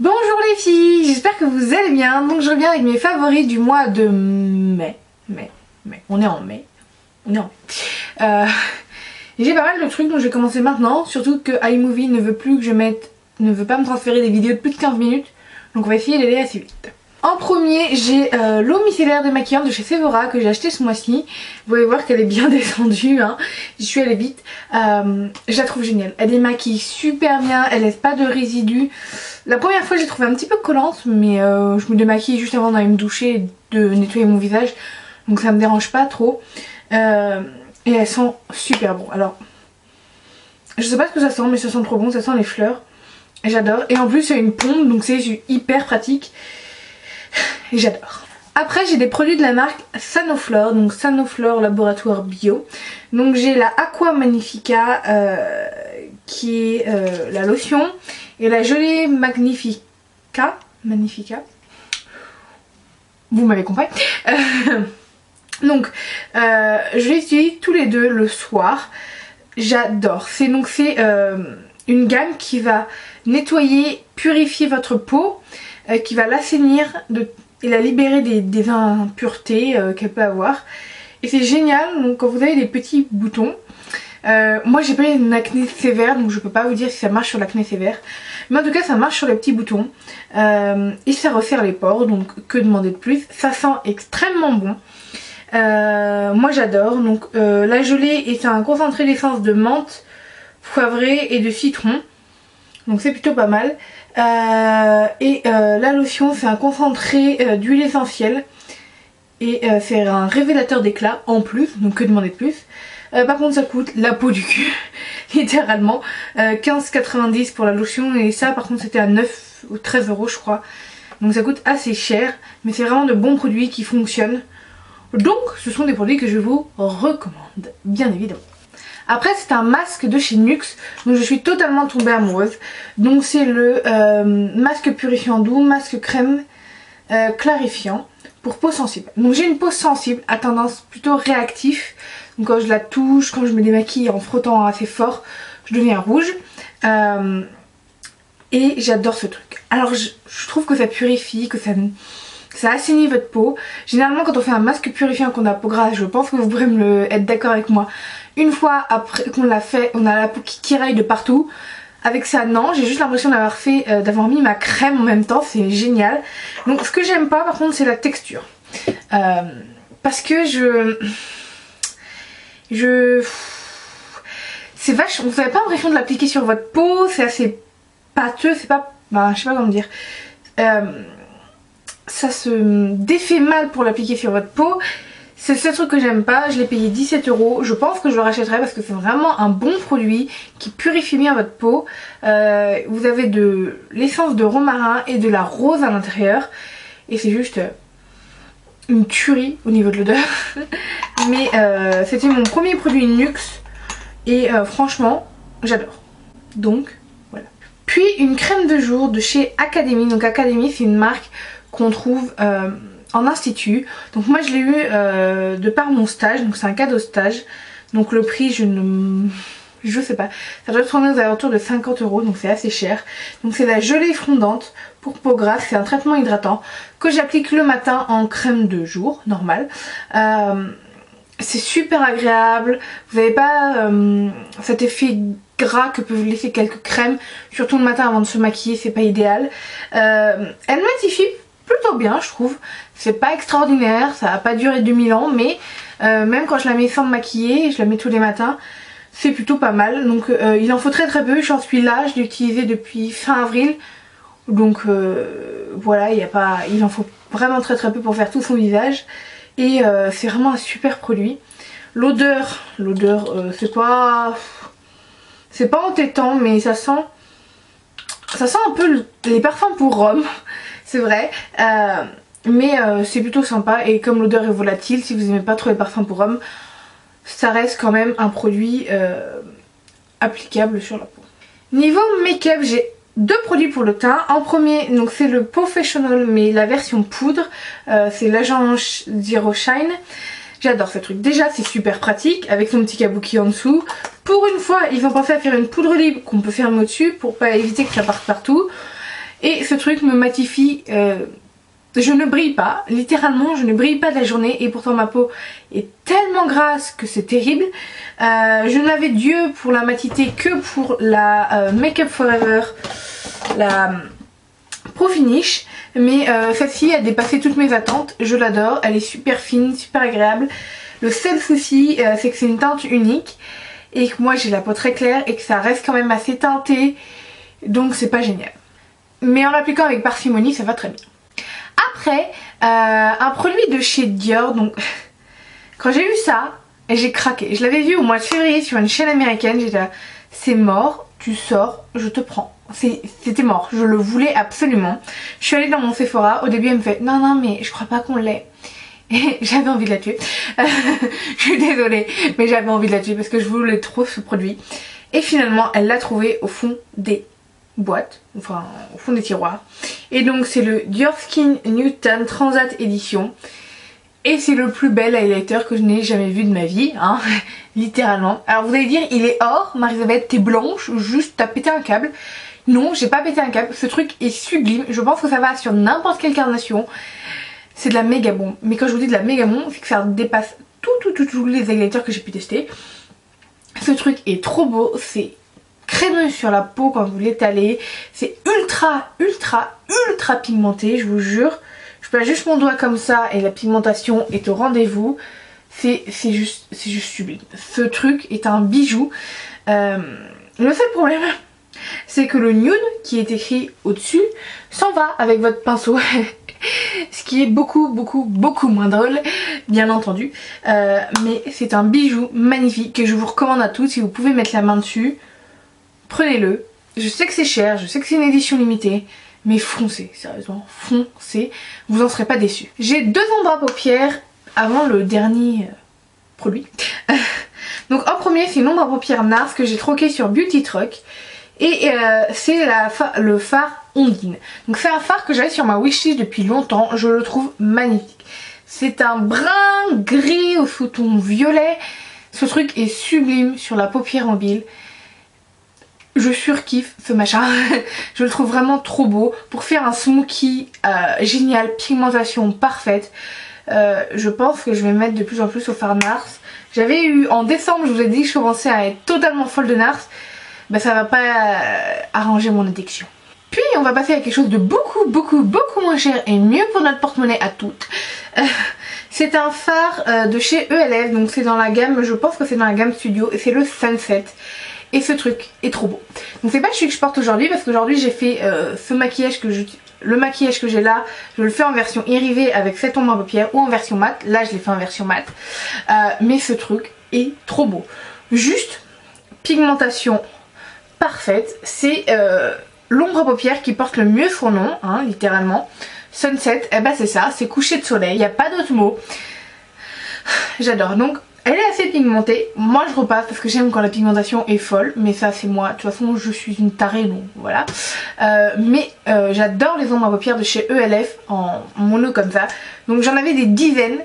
Bonjour les filles, j'espère que vous allez bien. Donc je reviens avec mes favoris du mois de mai. On est en mai. J'ai pas mal de trucs donc je vais commencer maintenant. Surtout que iMovie ne veut plus que ne veut pas me transférer des vidéos de plus de 15 minutes. Donc on va essayer d'aller assez vite. En premier, j'ai l'eau micellaire démaquillante de chez Sephora que j'ai acheté ce mois-ci. Vous pouvez voir qu'elle est bien descendue, hein. Je suis allée vite. Je la trouve géniale. Elle démaquille super bien, elle laisse pas de résidus. La première fois, j'ai trouvé un petit peu collante, mais je me démaquille juste avant d'aller me doucher et de nettoyer mon visage. Donc ça me dérange pas trop. Et elle sent super bon. Alors, je sais pas ce que ça sent, mais ça sent trop bon. Ça sent les fleurs. J'adore. Et en plus, il y a une pompe, donc c'est hyper pratique. Et j'adore. Après j'ai des produits de la marque Sanoflore, donc Sanoflore Laboratoire Bio. Donc j'ai la Aqua Magnifica qui est la lotion et la gelée Magnifica. Vous m'avez compris. Donc je les utilise tous les deux le soir. J'adore. C'est une gamme qui va nettoyer, purifier votre peau, qui va l'assainir et la libérer des impuretés qu'elle peut avoir. Et c'est génial, donc quand vous avez des petits boutons, moi j'ai pas une acné sévère donc je peux pas vous dire si ça marche sur l'acné sévère, mais en tout cas ça marche sur les petits boutons et ça resserre les pores, donc que demander de plus. Ça sent extrêmement bon. Moi j'adore. Donc la gelée est un concentré d'essence de menthe, poivrée et de citron, donc c'est plutôt pas mal. La lotion c'est un concentré d'huile essentielle et c'est un révélateur d'éclat en plus, donc que demander de plus. Par contre ça coûte la peau du cul littéralement, 15,90 pour la lotion, et ça par contre c'était à 9 ou 13 euros je crois, donc ça coûte assez cher, mais c'est vraiment de bons produits qui fonctionnent, donc ce sont des produits que je vous recommande bien évidemment. Après c'est un masque de chez NYX dont je suis totalement tombée amoureuse. Donc c'est le masque purifiant doux, masque crème clarifiant pour peau sensible. Donc j'ai une peau sensible à tendance plutôt réactif. Donc quand je la touche, quand je me démaquille en frottant assez fort, je deviens rouge. Et j'adore ce truc. Alors je trouve que ça purifie, que ça assainit votre peau. Généralement quand on fait un masque purifiant qu'on a peau grasse, je pense que vous pourrez être d'accord avec moi. Une fois après qu'on l'a fait, on a la peau qui tiraille de partout. Avec ça non, j'ai juste l'impression d'avoir mis ma crème en même temps, c'est génial. Donc ce que j'aime pas par contre c'est la texture. Parce que c'est vache, vous n'avez pas l'impression de l'appliquer sur votre peau, c'est assez pâteux, c'est pas... je sais pas comment dire. Ça se défait mal pour l'appliquer sur votre peau. C'est ce truc que j'aime pas. Je l'ai payé 17 euros. Je pense que je le rachèterai parce que c'est vraiment un bon produit qui purifie bien votre peau. Vous avez de l'essence de romarin et de la rose à l'intérieur. Et c'est juste une tuerie au niveau de l'odeur. Mais c'était mon premier produit NYX. Et franchement, j'adore. Donc, voilà. Puis une crème de jour de chez Academy. Donc Academy, c'est une marque qu'on trouve... en institut. Donc moi je l'ai eu de par mon stage, donc c'est un cadeau stage. Donc le prix je sais pas, ça doit tourner aux alentours de 50 euros, donc c'est assez cher. Donc c'est la gelée fondante pour peau grasse, c'est un traitement hydratant que j'applique le matin en crème de jour, normal. C'est super agréable, vous n'avez pas cet effet gras que peuvent laisser quelques crèmes, surtout le matin avant de se maquiller, c'est pas idéal. Elle matifie plutôt bien je trouve, c'est pas extraordinaire, ça va pas durer 2000 ans, mais même quand je la mets sans me maquiller, je la mets tous les matins, c'est plutôt pas mal. Donc il en faut très peu, j'en suis là, je l'ai utilisé depuis fin avril, donc voilà, il en faut vraiment très peu pour faire tout son visage, et c'est vraiment un super produit. L'odeur c'est pas entêtant, mais ça sent un peu les parfums pour Rome. C'est vrai, mais c'est plutôt sympa, et comme l'odeur est volatile, si vous n'aimez pas trop les parfums pour homme, ça reste quand même un produit applicable sur la peau. Niveau make-up, j'ai deux produits pour le teint. En premier, donc c'est le Professional mais la version poudre, c'est l'Agence Zero Shine. J'adore ce truc. Déjà c'est super pratique avec son petit kabuki en dessous. Pour une fois ils ont pensé à faire une poudre libre qu'on peut fermer au dessus pour pas éviter que ça parte partout. Et ce truc me matifie, je ne brille pas, littéralement je ne brille pas de la journée et pourtant ma peau est tellement grasse que c'est terrible. Je n'avais Dieu pour la matité que pour la Make Up Forever, la Pro Finish, mais celle-ci a dépassé toutes mes attentes, je l'adore, elle est super fine, super agréable. Le seul souci c'est que c'est une teinte unique et que moi j'ai la peau très claire et que ça reste quand même assez teinté, donc c'est pas génial. Mais en l'appliquant avec parcimonie ça va très bien. Après, un produit de chez Dior, donc quand j'ai vu ça, j'ai craqué. Je l'avais vu au mois de février sur une chaîne américaine, j'étais là, c'est mort, tu sors, je te prends. C'était mort, je le voulais absolument. Je suis allée dans mon Sephora, au début elle me fait non non mais je crois pas qu'on l'ait. Et j'avais envie de la tuer. Je suis désolée, mais j'avais envie de la tuer parce que je voulais trop ce produit. Et finalement elle l'a trouvé au fond des boîte, enfin au fond des tiroirs, et donc c'est le Dior Skin Newton Transat Edition et c'est le plus bel highlighter que je n'ai jamais vu de ma vie, hein, littéralement. Alors vous allez dire il est or, Marie-Elisabeth t'es blanche, juste t'as pété un câble. Non, j'ai pas pété un câble, ce truc est sublime, je pense que ça va sur n'importe quelle carnation, c'est de la méga bombe. Mais quand je vous dis de la méga bombe, c'est que ça dépasse tous les highlighters que j'ai pu tester. Ce truc est trop beau, c'est crémeux sur la peau quand vous l'étalez, c'est ultra pigmenté, je vous jure. Je place juste mon doigt comme ça et la pigmentation est au rendez-vous. C'est juste sublime. Ce truc est un bijou. Le seul problème, c'est que le nude qui est écrit au-dessus s'en va avec votre pinceau. Ce qui est beaucoup moins drôle, bien entendu. Mais c'est un bijou magnifique que je vous recommande à tous. Si vous pouvez mettre la main dessus, prenez-le. Je sais que c'est cher, je sais que c'est une édition limitée, mais foncez, sérieusement, foncez, vous en serez pas déçus. J'ai 2 ombres à paupières avant le dernier produit. Donc en premier c'est une ombre à paupières NARS que j'ai troqué sur Beauty Truck et c'est le phare Ondine. Donc c'est un phare que j'avais sur ma wishlist depuis longtemps, je le trouve magnifique. C'est un brun gris au sous-ton violet, ce truc est sublime sur la paupière mobile. Je surkiffe ce machin, je le trouve vraiment trop beau. Pour faire un smoky génial, pigmentation parfaite, je pense que je vais mettre de plus en plus au phare NARS. J'avais eu en décembre, je vous ai dit que je commençais à être totalement folle de NARS. Bah ça va pas arranger mon addiction. Puis on va passer à quelque chose de beaucoup moins cher et mieux pour notre porte-monnaie à toutes. C'est un phare de chez ELF, donc c'est dans la gamme, je pense que c'est dans la gamme Studio et c'est le Sunset. Et ce truc est trop beau. Donc c'est pas celui que je porte aujourd'hui parce qu'aujourd'hui j'ai fait ce maquillage le maquillage que j'ai là, je le fais en version irrivée avec cette ombre à paupières ou en version mat. Là je l'ai fait en version mat. Mais ce truc est trop beau. Juste pigmentation parfaite. C'est l'ombre à paupières qui porte le mieux son nom, hein, littéralement. Sunset, eh ben c'est ça, c'est coucher de soleil, il n'y a pas d'autre mot. J'adore. Donc elle est assez pigmentée, moi je repasse parce que j'aime quand la pigmentation est folle, mais ça c'est moi, de toute façon je suis une tarée, donc voilà. Mais j'adore les ombres à paupières de chez ELF en mono comme ça, donc j'en avais des dizaines,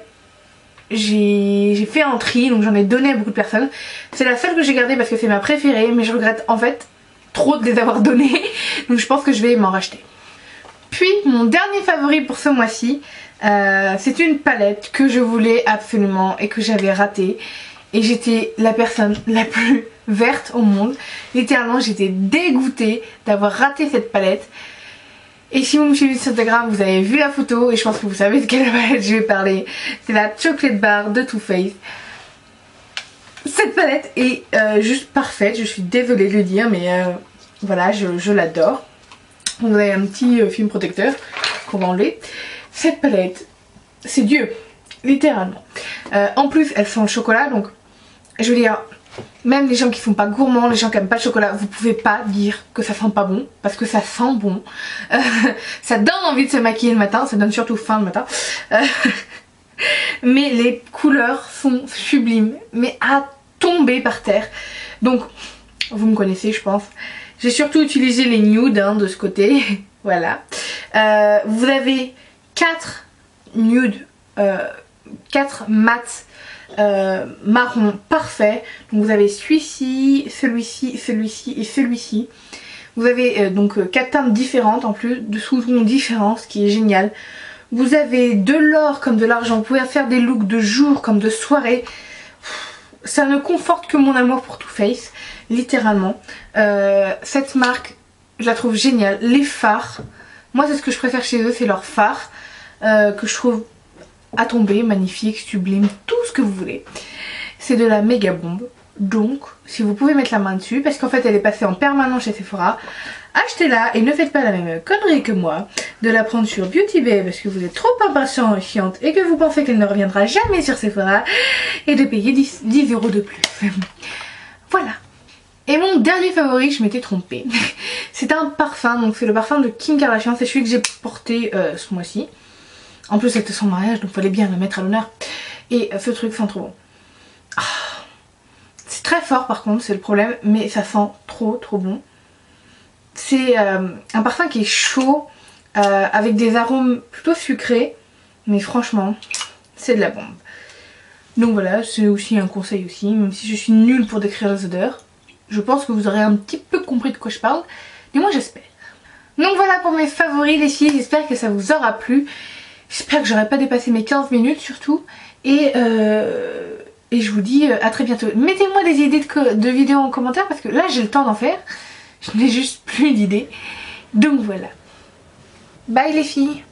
j'ai fait un tri, donc j'en ai donné à beaucoup de personnes. C'est la seule que j'ai gardée parce que c'est ma préférée, mais je regrette en fait trop de les avoir données, donc je pense que je vais m'en racheter. Puis mon dernier favori pour ce mois-ci, c'est une palette que je voulais absolument et que j'avais ratée. Et j'étais la personne la plus verte au monde. Littéralement j'étais dégoûtée d'avoir raté cette palette. Et si vous me suivez sur Instagram, vous avez vu la photo et je pense que vous savez de quelle palette je vais parler. C'est la Chocolate Bar de Too Faced. Cette palette est juste parfaite, je suis désolée de le dire, mais voilà, je l'adore. Vous avez un petit film protecteur qu'on va enlever. Cette palette, c'est Dieu, littéralement. En plus, elle sent le chocolat, donc je veux dire, même les gens qui sont pas gourmands, les gens qui aiment pas le chocolat, vous pouvez pas dire que ça sent pas bon, parce que ça sent bon. Ça donne envie de se maquiller le matin, ça donne surtout faim le matin. Mais les couleurs sont sublimes, mais à tomber par terre. Donc, vous me connaissez, je pense. J'ai surtout utilisé les nudes hein, de ce côté, voilà. Vous avez 4 nudes, 4 mats marron parfait. Donc vous avez celui-ci, celui-ci, celui-ci et celui-ci. Vous avez donc 4 teintes différentes en plus, de sous-tons différents, ce qui est génial. Vous avez de l'or comme de l'argent, vous pouvez faire des looks de jour comme de soirée. Ça ne conforte que mon amour pour Too Faced, littéralement. Cette marque, je la trouve géniale. Les fards, moi c'est ce que je préfère chez eux, c'est leurs fards, que je trouve à tomber, magnifique, sublime, tout ce que vous voulez. C'est de la méga bombe. Donc, si vous pouvez mettre la main dessus, parce qu'en fait elle est passée en permanent chez Sephora, achetez-la et ne faites pas la même connerie que moi, de la prendre sur Beauty Bay parce que vous êtes trop impatient et chiante et que vous pensez qu'elle ne reviendra jamais sur Sephora, et de payer 10 € de plus. Voilà. Et mon dernier favori, je m'étais trompée. C'est un parfum, donc c'est le parfum de Kim Kardashian, c'est celui que j'ai porté ce mois-ci. En plus c'était son mariage, donc fallait bien le mettre à l'honneur. Et ce truc sent trop bon. C'est très fort par contre, c'est le problème, mais ça sent trop bon. C'est un parfum qui est chaud, avec des arômes plutôt sucrés, mais franchement, c'est de la bombe. Donc voilà, c'est aussi un conseil aussi, même si je suis nulle pour décrire les odeurs. Je pense que vous aurez un petit peu compris de quoi je parle, du moins j'espère. Donc voilà pour mes favoris les filles, j'espère que ça vous aura plu. J'espère que j'aurai pas dépassé mes 15 minutes surtout. Et je vous dis à très bientôt. Mettez-moi des idées de vidéos en commentaire parce que là j'ai le temps d'en faire. Je n'ai juste plus d'idées. Donc voilà. Bye les filles.